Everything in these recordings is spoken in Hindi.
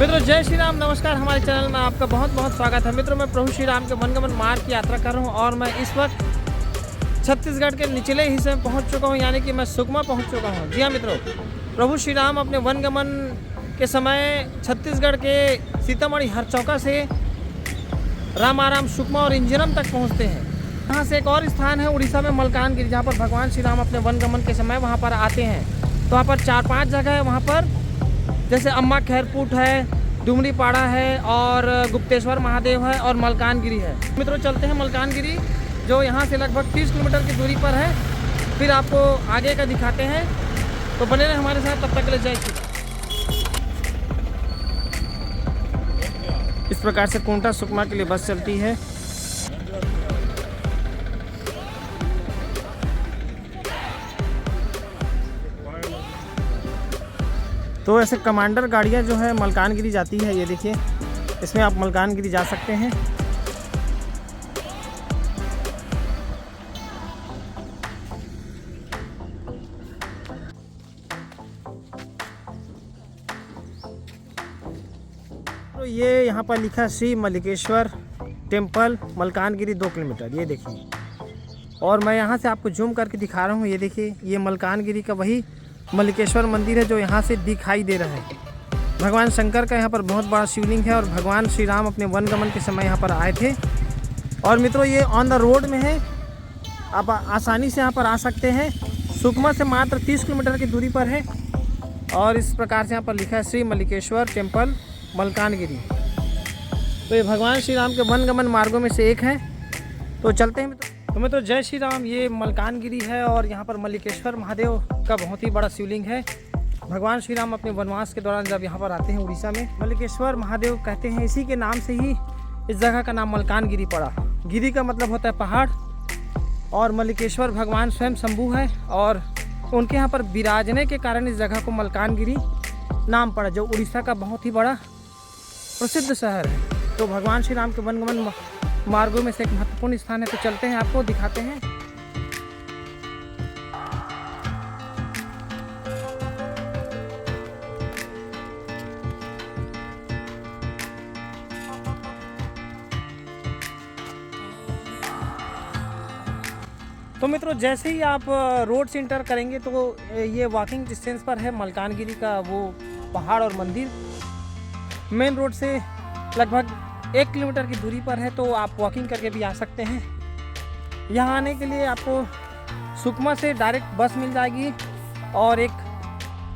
मित्रों जय श्री राम, नमस्कार। हमारे चैनल में आपका बहुत बहुत स्वागत है। मित्रों मैं प्रभु श्री राम के वनगमन मार्ग की यात्रा कर रहा हूं और मैं इस वक्त छत्तीसगढ़ के निचले हिस्से में पहुंच चुका हूं, यानी कि मैं सुकमा पहुंच चुका हूं। जी हाँ मित्रों, प्रभु श्री राम अपने वनगमन के समय छत्तीसगढ़ के सीतामढ़ी हरचौका से रामाराम, सुकमा और इंजरम तक पहुँचते हैं। यहाँ से एक और स्थान है उड़ीसा में मलकानगिरी, जहाँ पर भगवान श्री राम अपने वनगमन के समय वहाँ पर आते हैं। तो वहाँ पर 4-5 जगह है वहाँ पर, जैसे अम्मा खैरपुट है, डुमरी पाड़ा है और गुप्तेश्वर महादेव है और मलकानगिरी है। मित्रों चलते हैं मलकानगिरी, जो यहाँ से लगभग 30 किलोमीटर की दूरी पर है। फिर आपको आगे का दिखाते हैं, तो बने रहे हमारे साथ। तब तक के लिए जय श्री राम। इस प्रकार से कोंटा सुकमा के लिए बस चलती है। तो ऐसे कमांडर गाड़ियाँ जो है मलकानगिरी जाती है, ये देखिए, इसमें आप मलकानगिरी जा सकते हैं। तो ये यहाँ पर लिखा श्री मल्लिकेश्वर टेम्पल मलकानगिरी 2 किलोमीटर, ये देखिए। और मैं यहाँ से आपको जूम करके दिखा रहा हूँ, ये देखिए, ये मलकानगिरी का वही मल्लिकेश्वर मंदिर है जो यहाँ से दिखाई दे रहा है। भगवान शंकर का यहाँ पर बहुत बड़ा शिवलिंग है और भगवान श्री राम अपने वनगमन के समय यहाँ पर आए थे। और मित्रों ये ऑन द रोड में है, आप आसानी से यहाँ पर आ सकते हैं। सुकमा से मात्र 30 किलोमीटर की दूरी पर है। और इस प्रकार से यहाँ पर लिखा है श्री मल्लिकेश्वर टेम्पल मलकानगिरी। तो ये भगवान श्री राम के वनगमन मार्गों में से एक है। तो चलते हैं मित्रों। जय श्री राम, ये मलकानगिरी है और यहाँ पर मल्लिकेश्वर महादेव का बहुत ही बड़ा शिवलिंग है। भगवान श्री राम अपने वनवास के दौरान जब यहाँ पर आते हैं उड़ीसा में, मल्लिकेश्वर महादेव कहते हैं, इसी के नाम से ही इस जगह का नाम मलकानगिरी पड़ा। गिरी का मतलब होता है पहाड़, और मल्लिकेश्वर भगवान स्वयं शंभू है और उनके यहाँ पर विराजने के कारण इस जगह को मलकानगिरी नाम पड़ा, जो उड़ीसा का बहुत ही बड़ा प्रसिद्ध शहर है। तो भगवान श्री राम के वनगमन मार्गों में से एक महत्वपूर्ण स्थान है। तो चलते हैं, आपको दिखाते हैं। तो मित्रों जैसे ही आप रोड से इंटर करेंगे तो ये वॉकिंग डिस्टेंस पर है मलकानगिरी का वो पहाड़ और मंदिर। मेन रोड से लगभग 1 किलोमीटर की दूरी पर है, तो आप वॉकिंग करके भी आ सकते हैं। यहाँ आने के लिए आपको सुकमा से डायरेक्ट बस मिल जाएगी और एक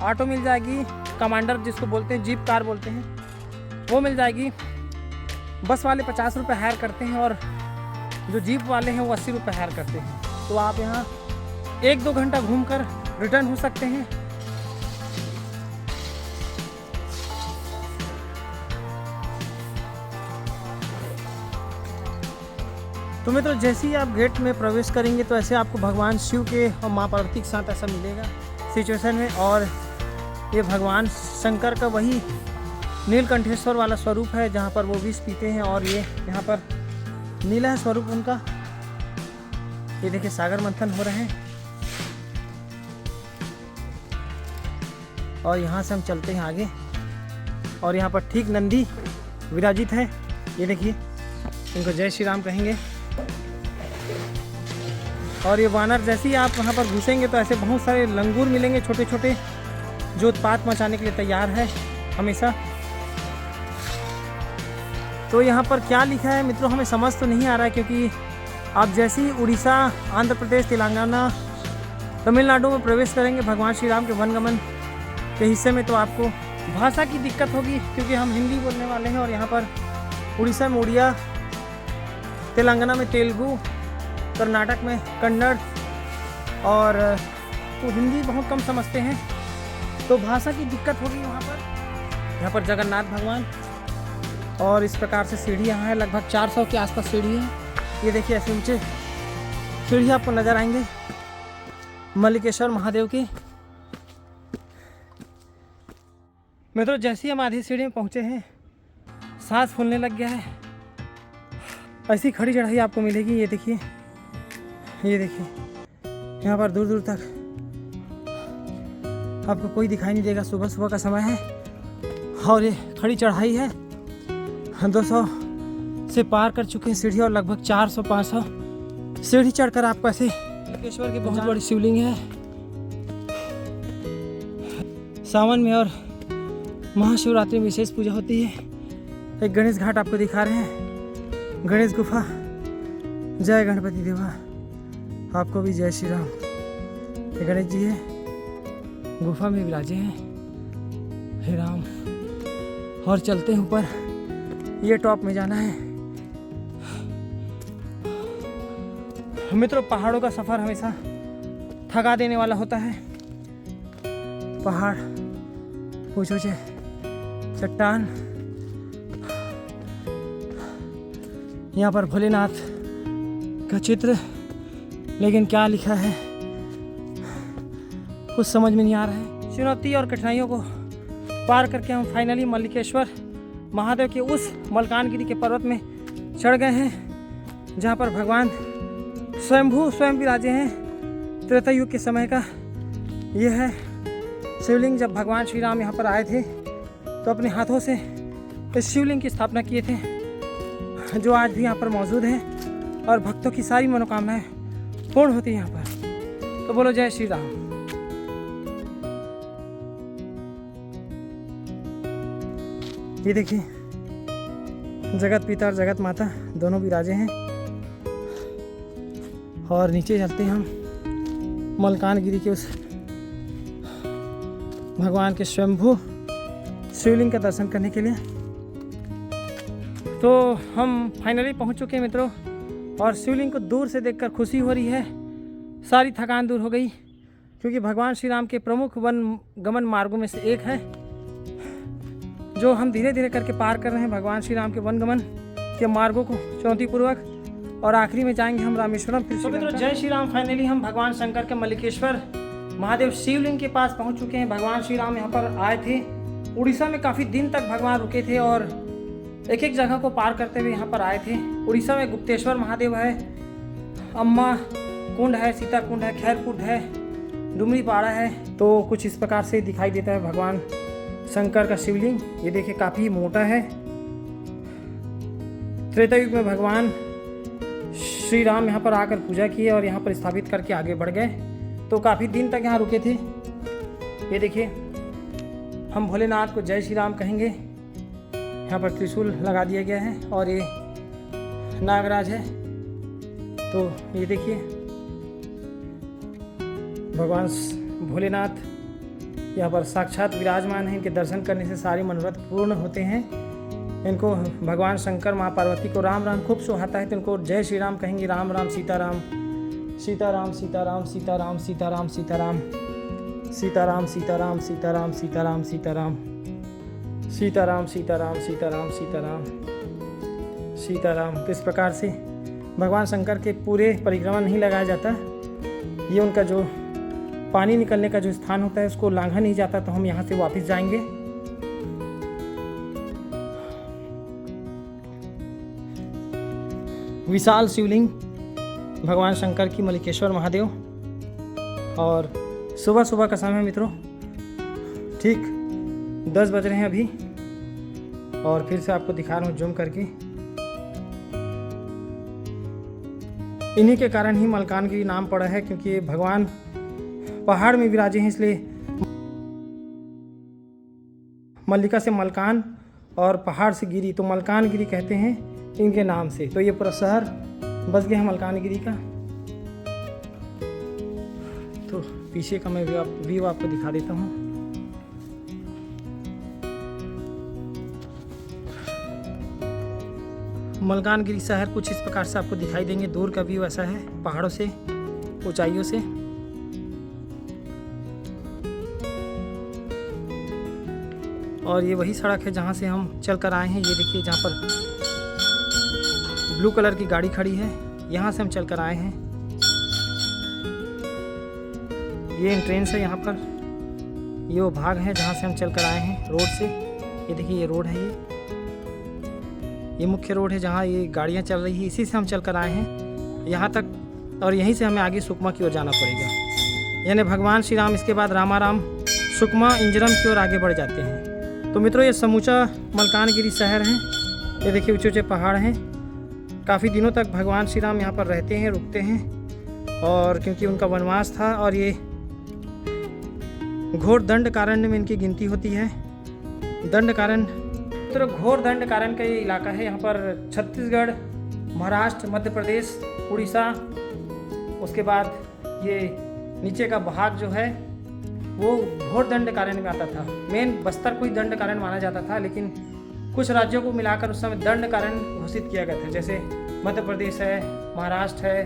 ऑटो मिल जाएगी, कमांडर जिसको बोलते हैं, जीप कार बोलते हैं, वो मिल जाएगी। बस वाले 50 रुपये हायर करते हैं और जो जीप वाले हैं वो 80 रुपये हायर करते हैं। तो आप यहाँ 1-2 घंटा घूमकर रिटर्न हो सकते हैं। तो मित्रों जैसे ही आप गेट में प्रवेश करेंगे तो ऐसे आपको भगवान शिव के और माँ पार्वती के साथ ऐसा मिलेगा सिचुएशन में। और ये भगवान शंकर का वही नीलकंठेश्वर वाला स्वरूप है, जहाँ पर वो विष पीते हैं। और ये यहाँ पर नीला है स्वरूप उनका। ये देखिए सागर मंथन हो रहे हैं। और यहाँ से हम चलते हैं आगे, और यहाँ पर ठीक नंदी विराजित है। ये देखिए, इनको जय श्री राम कहेंगे। और ये वानर, जैसे ही आप वहाँ पर घुसेंगे तो ऐसे बहुत सारे लंगूर मिलेंगे छोटे छोटे, जो उत्पात मचाने के लिए तैयार है हमेशा। तो यहाँ पर क्या लिखा है मित्रों हमें समझ तो नहीं आ रहा है, क्योंकि आप जैसे ही उड़ीसा, आंध्र प्रदेश, तेलंगाना, तमिलनाडु में प्रवेश करेंगे भगवान श्री राम के वनगमन के हिस्से में, तो आपको भाषा की दिक्कत होगी, क्योंकि हम हिंदी बोलने वाले हैं। और यहाँ पर उड़ीसा में उड़िया, तेलंगाना में तेलुगु, कर्नाटक में कन्नड़, और तो हिंदी बहुत कम समझते हैं, तो भाषा की दिक्कत होगी वहाँ पर। यहाँ पर जगन्नाथ भगवान, और इस प्रकार से सीढ़ी यहाँ है, लगभग 400 के आसपास सीढ़ी है। ये देखिए ऐसे ऊंचे सीढ़ी आपको नजर आएंगे मल्लिकेश्वर महादेव की। मित्रों जैसे ही हम आधी सीढ़ी में पहुँचे हैं, सांस फूलने लग गया है। ऐसी खड़ी चढ़ाई आपको मिलेगी। ये देखिए, ये देखिए, यहाँ पर दूर दूर तक आपको कोई दिखाई नहीं देगा। सुबह सुबह का समय है और ये खड़ी चढ़ाई है, 200 से पार कर चुके हैं सीढ़ी और लगभग 400-500 सीढ़ी चढ़कर आपको ऐसे मलिकेश्वर की बहुत बड़ी शिवलिंग है। सावन में और महाशिवरात्रि में विशेष पूजा होती है। एक गणेश घाट आपको दिखा रहे हैं, गणेश गुफा। जय गणपति देवा, आपको भी जय श्री राम। ये गणेश जी है, गुफा में विराजे हैं। हे राम, और चलते हैं ऊपर, ये टॉप में जाना है। मित्रों, पहाड़ों का सफ़र हमेशा थका देने वाला होता है। पहाड़, ऊंचे चट्टान, यहाँ पर भोलेनाथ का चित्र, लेकिन क्या लिखा है कुछ समझ में नहीं आ रहा है। चुनौती और कठिनाइयों को पार करके हम फाइनली मल्लिकेश्वर महादेव के उस मलकानगिरी के पर्वत में चढ़ गए हैं, जहाँ पर भगवान स्वयं विराजे हैं। त्रेता युग के समय का यह है शिवलिंग। जब भगवान श्री राम यहाँ पर आए थे तो अपने हाथों से इस शिवलिंग की स्थापना किए थे, जो आज भी यहाँ पर मौजूद है और भक्तों की सारी मनोकामनाएं पूर्ण होती है यहाँ पर। तो बोलो जय श्री राम। ये देखिए, जगत पिता और जगत माता दोनों विराजे हैं। और नीचे चलते हैं हम मलकानगिरी के उस भगवान के स्वयंभू शिवलिंग का दर्शन करने के लिए। तो हम फाइनली पहुंच चुके हैं मित्रों, और शिवलिंग को दूर से देखकर खुशी हो रही है। सारी थकान दूर हो गई, क्योंकि भगवान श्री राम के प्रमुख वन गमन मार्गों में से एक है, जो हम धीरे धीरे करके पार कर रहे हैं। भगवान श्री राम के वन गमन के मार्गों को चुनौतीपूर्वक, और आखिरी में जाएंगे हम रामेश्वरम। तो मित्रों, जय श्री राम। फाइनली हम भगवान शंकर के मल्लिकेश्वर महादेव शिवलिंग के पास पहुंच चुके हैं। भगवान श्री राम यहाँ पर आए थे। उड़ीसा में काफ़ी दिन तक भगवान रुके थे और एक एक जगह को पार करते हुए यहाँ पर आए थे। उड़ीसा में गुप्तेश्वर महादेव है, अम्मा कुंड है, सीता कुंड है, खैरकुंड है, डुमरी पाड़ा है। तो कुछ इस प्रकार से दिखाई देता है भगवान शंकर का शिवलिंग। ये देखिए, काफ़ी मोटा है। त्रेता युग में भगवान श्री राम यहाँ पर आकर पूजा किए और यहाँ पर स्थापित करके आगे बढ़ गए। तो काफ़ी दिन तक यहाँ रुके थे। ये देखिए, हम भोलेनाथ को जय श्री राम कहेंगे। यहाँ पर त्रिशूल लगा दिया गया है और ये नागराज है। तो ये देखिए, भगवान भोलेनाथ यहाँ पर साक्षात विराजमान हैं। इनके दर्शन करने से सारे मनोरथ पूर्ण होते हैं। इनको भगवान शंकर माँ पार्वती को राम राम खूब सुहाता है, तो इनको जय श्री राम कहेंगे। राम राम सीताराम, सीताराम सीताराम, सीताराम सीताराम, सीताराम सीताराम, सीताराम सीताराम, सीताराम सीताराम, सीताराम सीताराम, सीताराम सीताराम, सीताराम। तो इस प्रकार से भगवान शंकर के पूरे परिक्रमा नहीं लगाया जाता। ये उनका जो पानी निकलने का जो स्थान होता है, उसको लांघा नहीं जाता। तो हम यहाँ से वापस जाएंगे। विशाल शिवलिंग भगवान शंकर की मल्लिकेश्वर महादेव। और सुबह सुबह का समय मित्रों, ठीक 10 बज रहे हैं अभी। और फिर से आपको दिखा रहा हूँ जूम करके। इन्हीं के कारण ही मलकानगिरी नाम पड़ा है, क्योंकि भगवान पहाड़ में विराजे हैं, इसलिए मल्लिका से मलकान और पहाड़ से गिरी, तो मलकानगिरी कहते हैं इनके नाम से। तो ये पूरा शहर बस गया है मलकानगिरी का। तो पीछे का मैं व्यू आपको दिखा देता हूँ। मलकानगिरी शहर कुछ इस प्रकार से आपको दिखाई देंगे। दूर का व्यू ऐसा है, पहाड़ों से, ऊंचाइयों से। और ये वही सड़क है जहाँ से हम चल कर आए हैं। ये देखिए, जहाँ पर ब्लू कलर की गाड़ी खड़ी है, यहाँ से हम चल कर आए हैं। ये एंट्रेंस है यहाँ पर। ये वो भाग है जहाँ से हम चल कर आए हैं रोड से। ये देखिए, ये रोड है, ये मुख्य रोड है जहाँ ये गाड़ियाँ चल रही है। इसी से हम चल कर आए हैं यहाँ तक, और यहीं से हमें आगे सुकमा की ओर जाना पड़ेगा। यानी भगवान श्री राम इसके बाद रामाराम सुकमा इंजरम की ओर आगे बढ़ जाते हैं। तो मित्रों ये समूचा मलकानगिरी शहर है। ये देखिए ऊंचे ऊंचे पहाड़ हैं। काफ़ी दिनों तक भगवान श्री राम यहाँ पर रहते हैं, रुकते हैं, और क्योंकि उनका वनवास था। और ये घोर दंडकारण्य में इनकी गिनती होती है। दंडकारण्य तो घोर दंडकारण्य का ये इलाका है। यहाँ पर छत्तीसगढ़, महाराष्ट्र, मध्य प्रदेश, उड़ीसा, उसके बाद ये नीचे का भाग जो है वो घोर दंडकारण्य में आता था। मेन बस्तर को ही दंडकारण्य माना जाता था, लेकिन कुछ राज्यों को मिलाकर उस समय दंडकारण्य घोषित किया गया था। जैसे मध्य प्रदेश है, महाराष्ट्र है,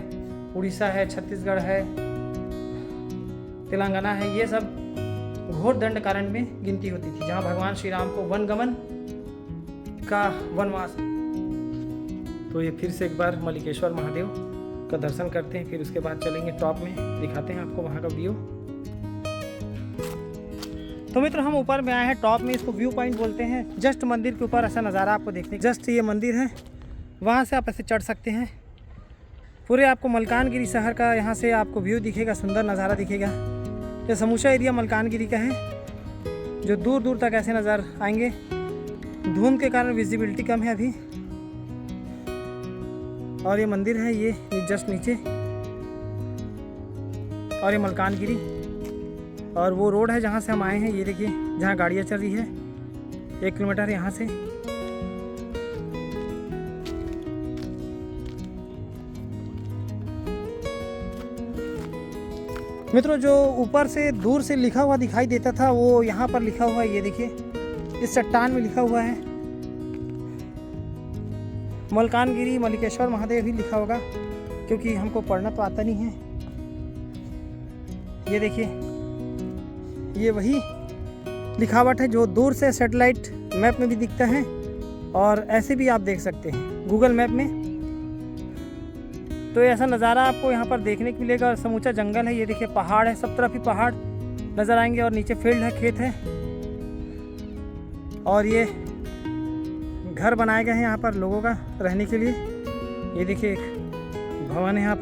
उड़ीसा है, छत्तीसगढ़ है, तेलंगाना है, ये सब घोर दंडकारण्य में गिनती होती थी, जहाँ भगवान श्री राम को वनगमन का वनवास। तो ये फिर से एक बार मल्लिकेश्वर महादेव का दर्शन करते हैं, फिर उसके बाद चलेंगे टॉप में, दिखाते हैं आपको वहाँ का व्यू। तो मित्र हम ऊपर में आए हैं टॉप में, इसको व्यू पॉइंट बोलते हैं। जस्ट मंदिर के ऊपर ऐसा नज़ारा आपको देखने, जस्ट ये मंदिर है, वहाँ से आप ऐसे चढ़ सकते हैं। पूरे आपको मलकानगिरी शहर का यहाँ से आपको व्यू दिखेगा, सुंदर नज़ारा दिखेगा। ये समूचा एरिया मलकानगिरी का है, जो दूर दूर तक ऐसे नज़र आएंगे। धुंध के कारण विजिबिलिटी कम है अभी। और ये मंदिर है, ये जस्ट नीचे, और ये मलकानगिरी, और वो रोड है जहाँ से हम आए हैं। ये देखिए जहाँ गाड़ियाँ चल रही है, 1 किलोमीटर यहाँ से। मित्रों जो ऊपर से दूर से लिखा हुआ दिखाई देता था वो यहाँ पर लिखा हुआ है। ये देखिए इस चट्टान में लिखा हुआ है मलकानगिरी मल्लिकेश्वर महादेव ही लिखा होगा, क्योंकि हमको पढ़ना तो आता नहीं है। ये देखिए ये वही लिखावट है जो दूर से सैटेलाइट मैप में भी दिखता है, और ऐसे भी आप देख सकते हैं गूगल मैप में। तो ऐसा नज़ारा आपको यहाँ पर देखने को मिलेगा। और समूचा जंगल है, ये देखिए पहाड़ है, सब तरफ ही पहाड़ नज़र आएंगे, और नीचे फील्ड है, खेत है, और ये घर बनाए गए हैं यहाँ पर लोगों का रहने के लिए। ये देखिए एक भवन है यहाँ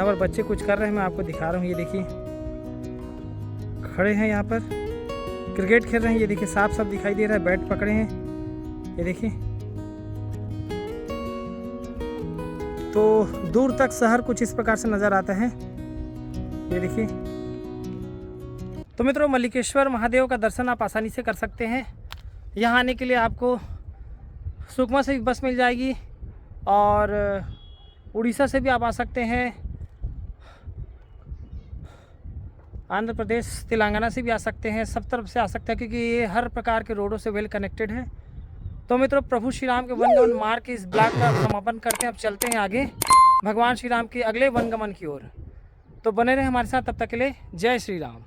पर बच्चे कुछ कर रहे हैं, मैं आपको दिखा रहा हूँ। ये देखिए खड़े हैं यहाँ पर, क्रिकेट खेल रहे हैं। ये देखिए साफ साफ दिखाई दे रहा है, बैट पकड़े हैं। ये देखिए तो दूर तक शहर कुछ इस प्रकार से नज़र आता है। ये देखिए। तो मित्रों मल्लिकेश्वर महादेव का दर्शन आप आसानी से कर सकते हैं। यहाँ आने के लिए आपको सुकमा से भी बस मिल जाएगी, और उड़ीसा से भी आप आ सकते हैं, आंध्र प्रदेश, तेलंगाना से भी आ सकते हैं, सब तरफ से आ सकते हैं, क्योंकि ये हर प्रकार के रोडों से वेल कनेक्टेड है। तो मित्रों प्रभु श्री राम के वनगमन मार्ग के इस ब्लॉग का समापन करते हैं। अब चलते हैं आगे भगवान श्री राम के अगले वनगमन की ओर। तो बने रहे हमारे साथ, तब तक के लिए जय श्री राम।